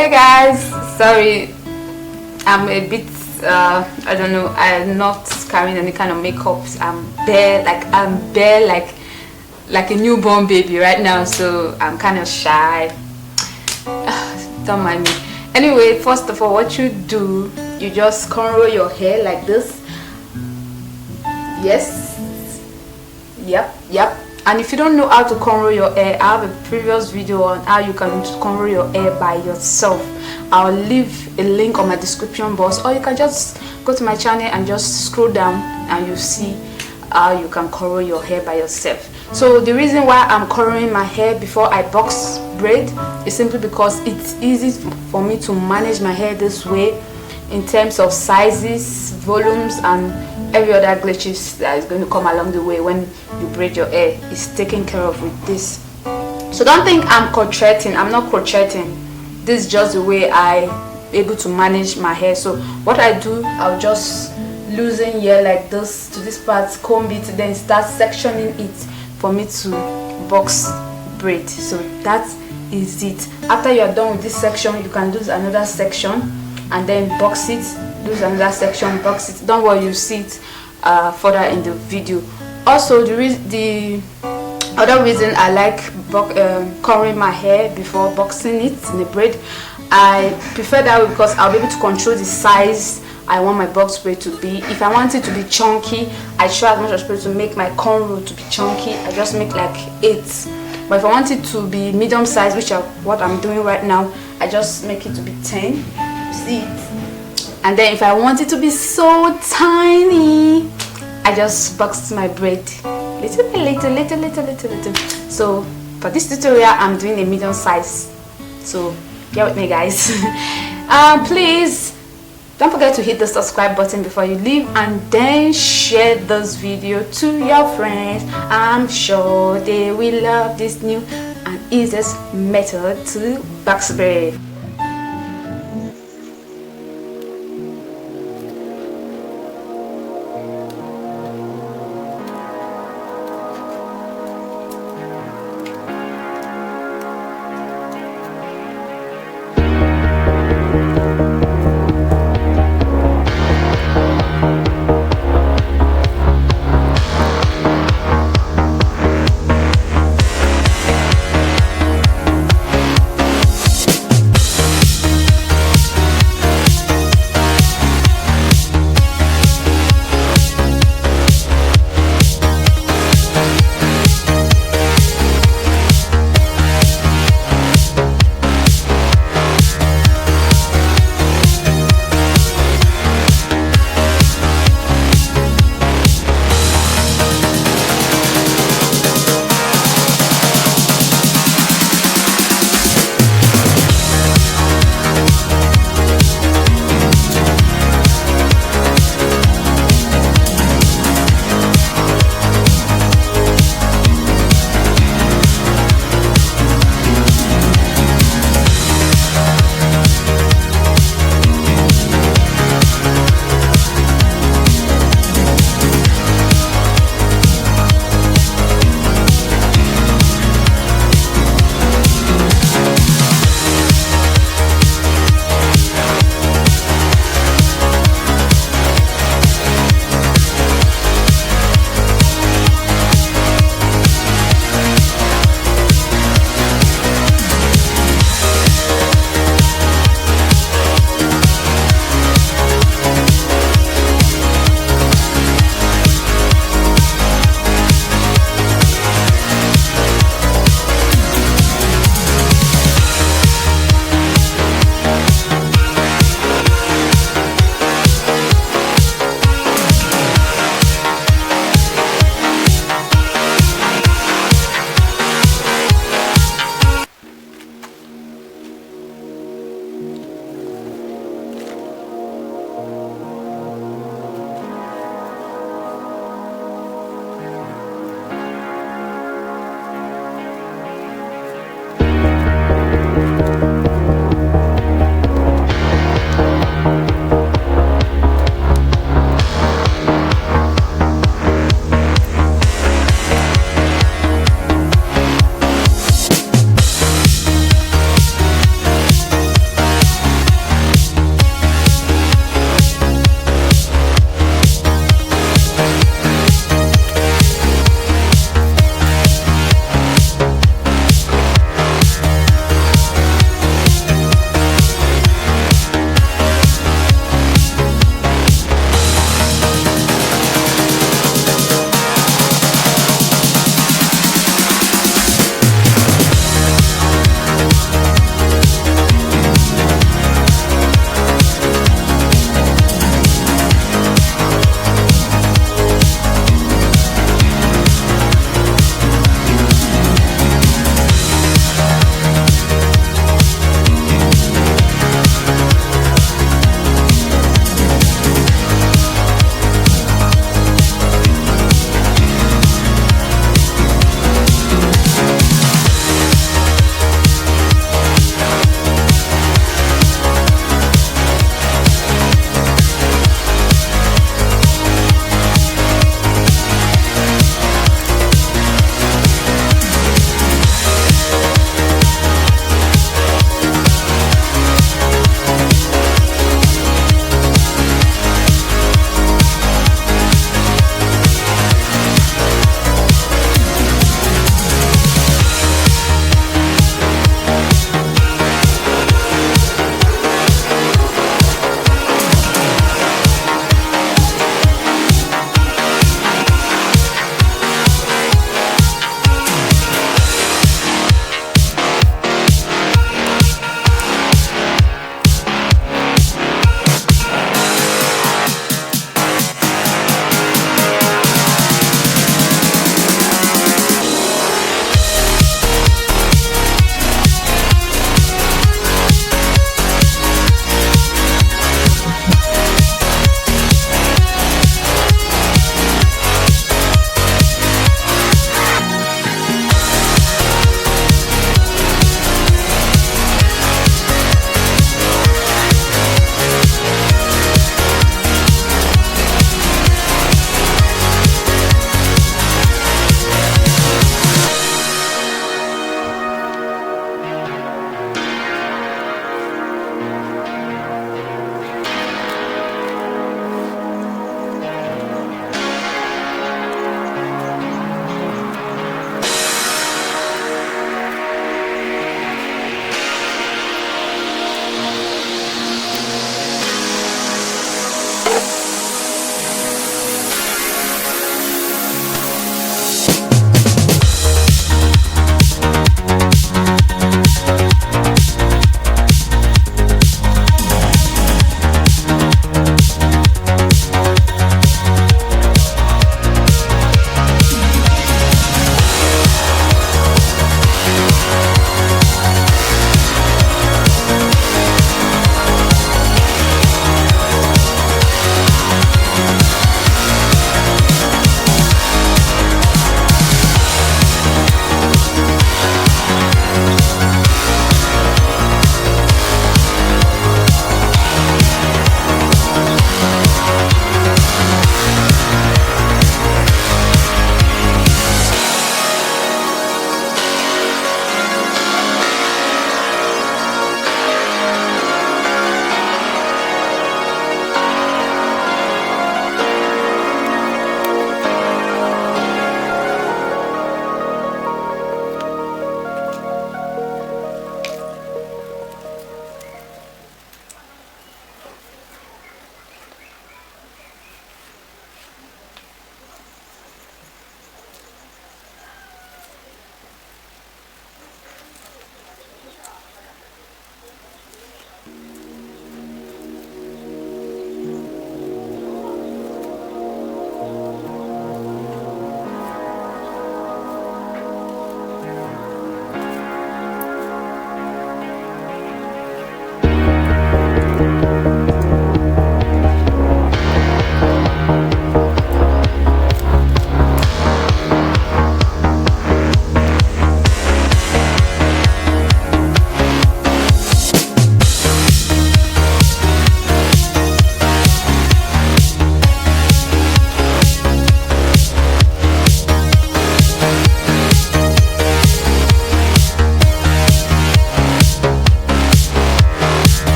Hey guys, sorry, I'm a bit I don't know, I'm not carrying any kind of makeup. I'm bare like a newborn baby right now, so I'm kind of shy. Don't mind me. Anyway, first of all, what you do, you just cornrow your hair like this. Yes, yep. And if you don't know how to cornrow your hair, I have a previous video on how you can cornrow your hair by yourself. I'll leave a link on my description box, or you can just go to my channel and just scroll down and you'll see how you can cornrow your hair by yourself. So the reason why I'm cornrowing my hair before I box braid is simply because it's easy for me to manage my hair this way in terms of sizes, volumes, and every other glitches that is going to come along the way when you braid your hair is taken care of with this. So don't think I'm crocheting. I'm not crocheting. This is just the way I'm able to manage my hair. So what I do, I'll just loosen here like this to this part, comb it, then start sectioning it for me to box braid. So that is it. After you're done with this section, you can do another section and then box it, do another section, box it. Don't worry, you see it further in the video. Also, the other reason I like cornrowing my hair before boxing it in the braid, I prefer that way because I'll be able to control the size I want my box braid to be. If I want it to be chunky, I try as much as possible to make my cornrow to be chunky. I just make like 8. But if I want it to be medium size, which is what I'm doing right now, I just make it to be 10. You see it? And then if I want it to be so tiny, I just box my braid little. So for this tutorial, I'm doing a medium size. So bear with me, guys. Please don't forget to hit the subscribe button before you leave, and then share this video to your friends. I'm sure they will love this new and easiest method to box braid.